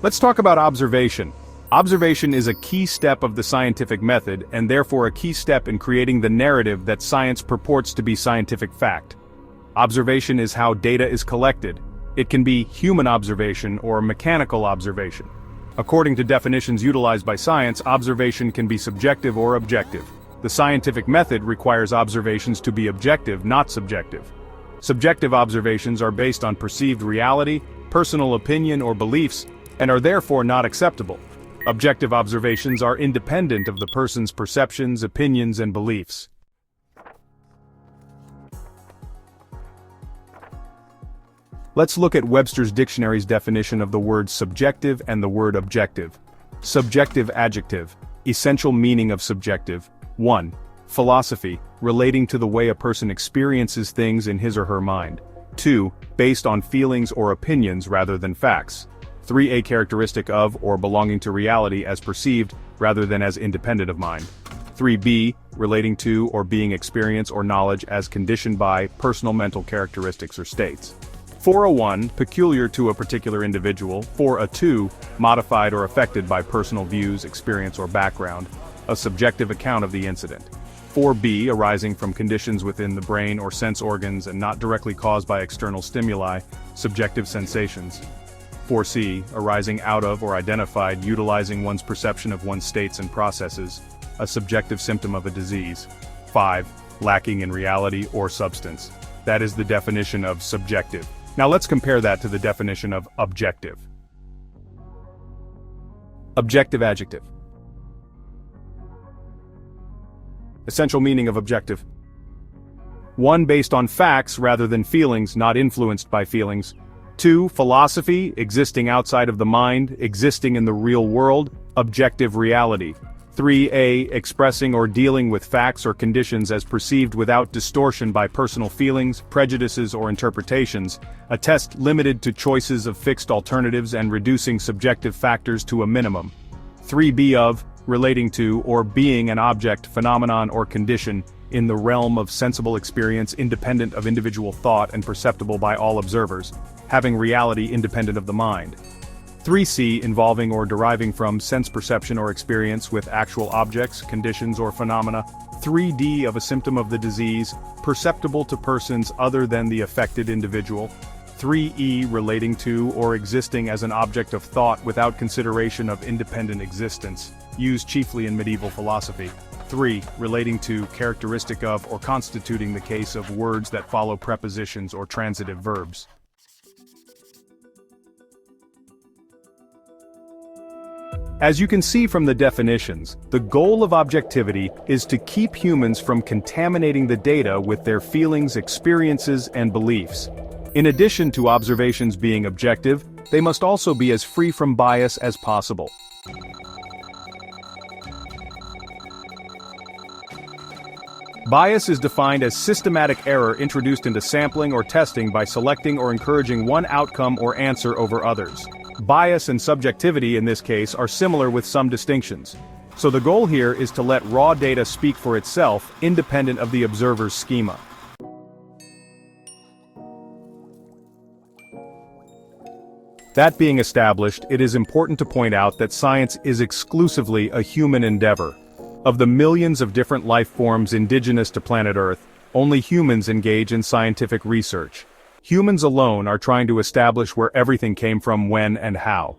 Let's talk about observation. Observation is a key step of the scientific method and therefore a key step in creating the narrative that science purports to be scientific fact. Observation is how data is collected. It can be human observation or mechanical observation. According to definitions utilized by science, observation can be subjective or objective. The scientific method requires observations to be objective, not subjective. Subjective observations are based on perceived reality, personal opinion or beliefs, and are therefore not acceptable. Objective observations are independent of the person's perceptions, opinions, and beliefs. Let's look at Webster's dictionary's definition of the word subjective and the word objective. Subjective adjective. Essential meaning of subjective. 1. Philosophy, relating to the way a person experiences things in his or her mind. 2. Based on feelings or opinions rather than facts. 3. A characteristic of or belonging to reality as perceived rather than as independent of mind. 3b. Relating to or being experience or knowledge as conditioned by personal mental characteristics or states. 401. Peculiar to a particular individual. 4a2. Modified or affected by personal views, experience or background. A subjective account of the incident. 4b. Arising from conditions within the brain or sense organs and not directly caused by external stimuli, subjective sensations. 4c. Arising out of or identified utilizing one's perception of one's states and processes, a subjective symptom of a disease. 5. Lacking in reality or substance. That is the definition of subjective. Now let's compare that to the definition of objective. Objective adjective. Essential meaning of objective. 1. Based on facts rather than feelings, not influenced by feelings. 2. Philosophy, existing outside of the mind, existing in the real world, objective reality. 3a. Expressing or dealing with facts or conditions as perceived without distortion by personal feelings, prejudices or interpretations, a test limited to choices of fixed alternatives and reducing subjective factors to a minimum. 3b. Of, relating to or being an object, phenomenon or condition, in the realm of sensible experience independent of individual thought and perceptible by all observers, having reality independent of the mind. 3c. Involving or deriving from sense perception or experience with actual objects, conditions or phenomena. 3d. Of a symptom of the disease, perceptible to persons other than the affected individual. 3e. Relating to or existing as an object of thought without consideration of independent existence, used chiefly in medieval philosophy. 3. Relating to, characteristic of or constituting the case of words that follow prepositions or transitive verbs. As you can see from the definitions, the goal of objectivity is to keep humans from contaminating the data with their feelings, experiences, and beliefs. In addition to observations being objective, they must also be as free from bias as possible. Bias is defined as systematic error introduced into sampling or testing by selecting or encouraging one outcome or answer over others. Bias and subjectivity in this case are similar with some distinctions. So the goal here is to let raw data speak for itself, independent of the observer's schema. That being established, it is important to point out that science is exclusively a human endeavor. Of the millions of different life forms indigenous to planet Earth, only humans engage in scientific research. Humans alone are trying to establish where everything came from, when, and how.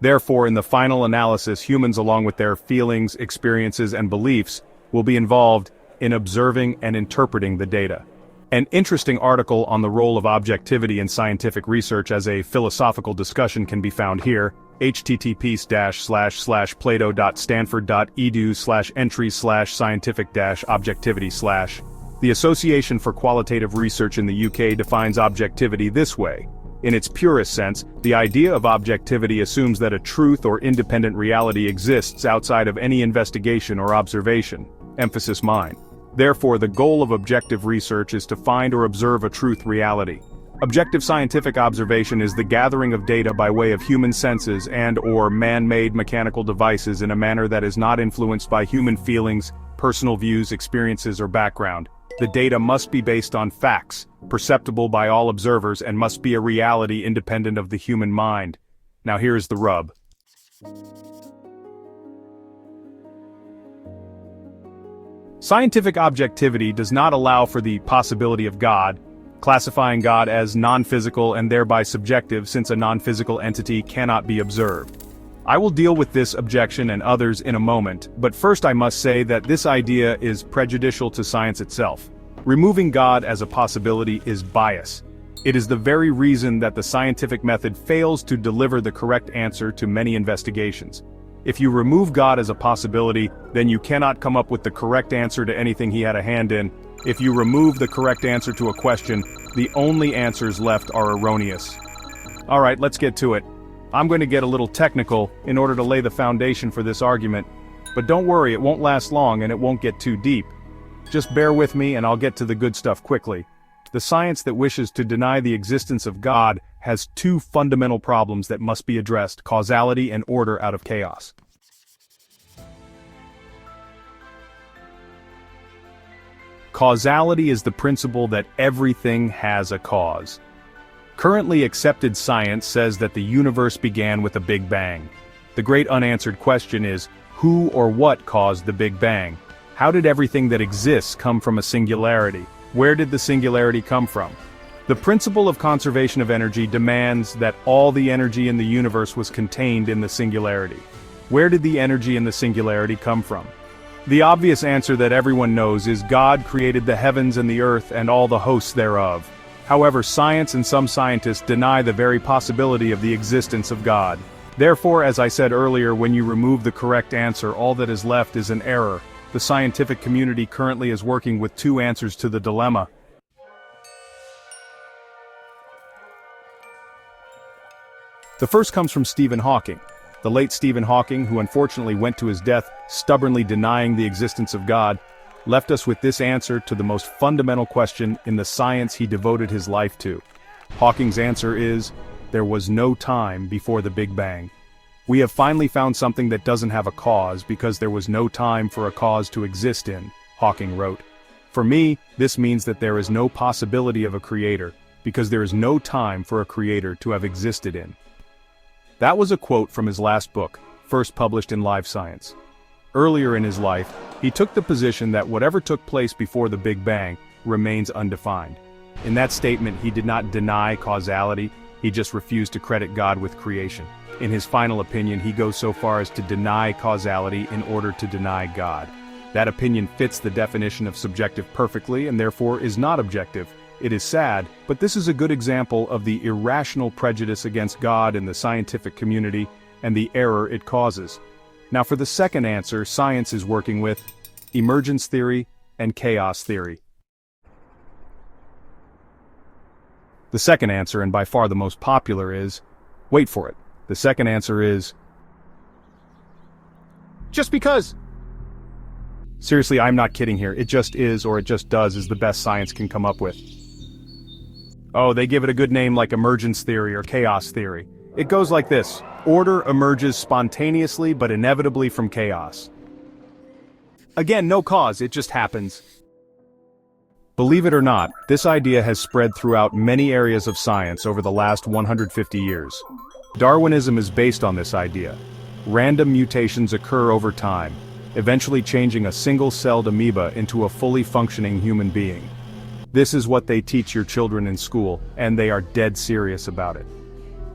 Therefore, in the final analysis, humans along with their feelings, experiences, and beliefs will be involved in observing and interpreting the data. An interesting article on the role of objectivity in scientific research as a philosophical discussion can be found here, https://plato.stanford.edu/entries/scientific-objectivity/. The Association for Qualitative Research in the UK defines objectivity this way. In its purest sense, the idea of objectivity assumes that a truth or independent reality exists outside of any investigation or observation. Emphasis mine. Therefore, the goal of objective research is to find or observe a truth reality. Objective scientific observation is the gathering of data by way of human senses and/or man-made mechanical devices in a manner that is not influenced by human feelings, personal views, experiences, or background. The data must be based on facts, perceptible by all observers, and must be a reality independent of the human mind. Now here's the rub. Scientific objectivity does not allow for the possibility of God, classifying God as non-physical and thereby subjective since a non-physical entity cannot be observed. I will deal with this objection and others in a moment, but first I must say that this idea is prejudicial to science itself. Removing God as a possibility is bias. It is the very reason that the scientific method fails to deliver the correct answer to many investigations. If you remove God as a possibility, then you cannot come up with the correct answer to anything he had a hand in. If you remove the correct answer to a question, the only answers left are erroneous. Alright, let's get to it. I'm going to get a little technical in order to lay the foundation for this argument, but don't worry, it won't last long and it won't get too deep. Just bear with me and I'll get to the good stuff quickly. The science that wishes to deny the existence of God has two fundamental problems that must be addressed: causality and order out of chaos. Causality is the principle that everything has a cause. Currently accepted science says that the universe began with a Big Bang. The great unanswered question is, who or what caused the Big Bang? How did everything that exists come from a singularity? Where did the singularity come from? The principle of conservation of energy demands that all the energy in the universe was contained in the singularity. Where did the energy in the singularity come from? The obvious answer that everyone knows is God created the heavens and the earth and all the hosts thereof. However, science and some scientists deny the very possibility of the existence of God. Therefore, as I said earlier, when you remove the correct answer, all that is left is an error. The scientific community currently is working with two answers to the dilemma. The first comes from Stephen Hawking. The late Stephen Hawking, who unfortunately went to his death stubbornly denying the existence of God, left us with this answer to the most fundamental question in the science he devoted his life to. Hawking's answer is, there was no time before the Big Bang. We have finally found something that doesn't have a cause because there was no time for a cause to exist in, Hawking wrote. For me, this means that there is no possibility of a creator, because there is no time for a creator to have existed in. That was a quote from his last book, first published in Live Science. Earlier in his life, he took the position that whatever took place before the Big Bang remains undefined. In that statement, he did not deny causality, he just refused to credit God with creation. In his final opinion, he goes so far as to deny causality in order to deny God. That opinion fits the definition of subjective perfectly and therefore is not objective. It is sad, but this is a good example of the irrational prejudice against God in the scientific community and the error it causes. Now for the second answer, science is working with emergence theory and chaos theory. The second answer, and by far the most popular, is, wait for it, the second answer is, just because. Seriously, I'm not kidding here, it just is or it just does is the best science can come up with. Oh, they give it a good name like emergence theory or chaos theory. It goes like this: order emerges spontaneously but inevitably from chaos. Again, no cause, it just happens. Believe it or not, this idea has spread throughout many areas of science over the last 150 years. Darwinism is based on this idea. Random mutations occur over time, eventually changing a single-celled amoeba into a fully functioning human being. This is what they teach your children in school, and they are dead serious about it.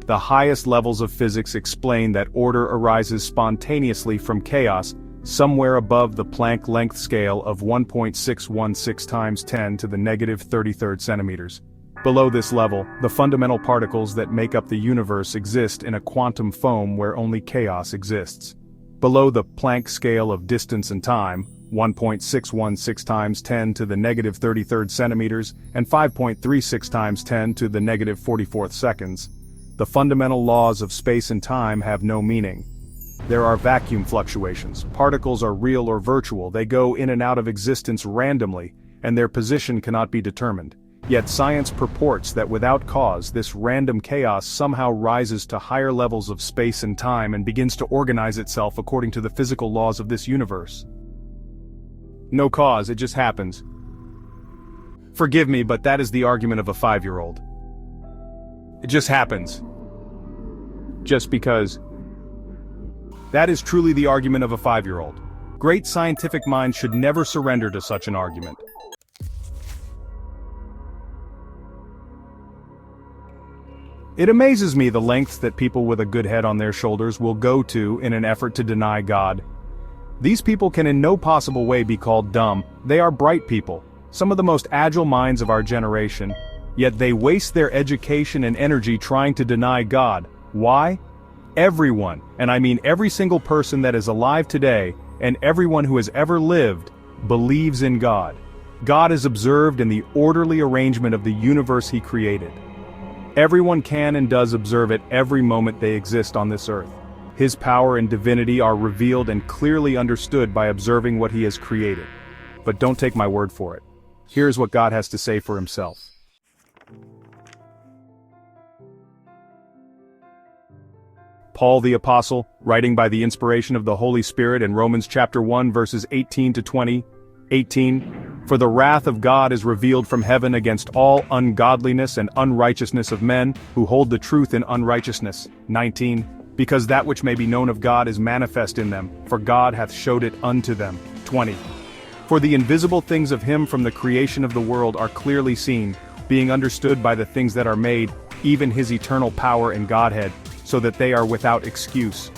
The highest levels of physics explain that order arises spontaneously from chaos, somewhere above the Planck length scale of 1.616 times 10 to the negative 33rd centimeters. Below this level, the fundamental particles that make up the universe exist in a quantum foam where only chaos exists. Below the Planck scale of distance and time, 1.616 times 10 to the negative 33rd centimeters and 5.36 times 10 to the negative 44th seconds, the fundamental laws of space and time have no meaning. There are vacuum fluctuations. Particles are real or virtual, they go in and out of existence randomly, and their position cannot be determined. Yet science purports that without cause, this random chaos somehow rises to higher levels of space and time and begins to organize itself according to the physical laws of this universe. No cause, it just happens. Forgive me, but that is the argument of a 5-year-old. It just happens. Just because. That is truly the argument of a 5-year-old. Great scientific minds should never surrender to such an argument. It amazes me the lengths that people with a good head on their shoulders will go to in an effort to deny God. These people can in no possible way be called dumb. They are bright people, some of the most agile minds of our generation, yet they waste their education and energy trying to deny God. Why? Everyone, and I mean every single person that is alive today, and everyone who has ever lived, believes in God. God is observed in the orderly arrangement of the universe He created. Everyone can and does observe it every moment they exist on this earth. His power and divinity are revealed and clearly understood by observing what He has created. But don't take my word for it. Here's what God has to say for Himself. Paul the Apostle, writing by the inspiration of the Holy Spirit in Romans chapter 1 verses 18 to 20, 18, "For the wrath of God is revealed from heaven against all ungodliness and unrighteousness of men, who hold the truth in unrighteousness." 19, "Because that which may be known of God is manifest in them, for God hath showed it unto them." 20, "For the invisible things of Him from the creation of the world are clearly seen, being understood by the things that are made, even His eternal power and Godhead, so that they are without excuse."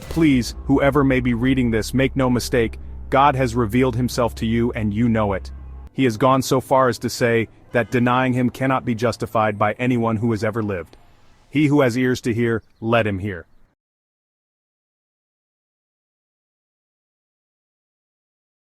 Please, whoever may be reading this, make no mistake, God has revealed Himself to you and you know it. He has gone so far as to say that denying Him cannot be justified by anyone who has ever lived. He who has ears to hear, let him hear.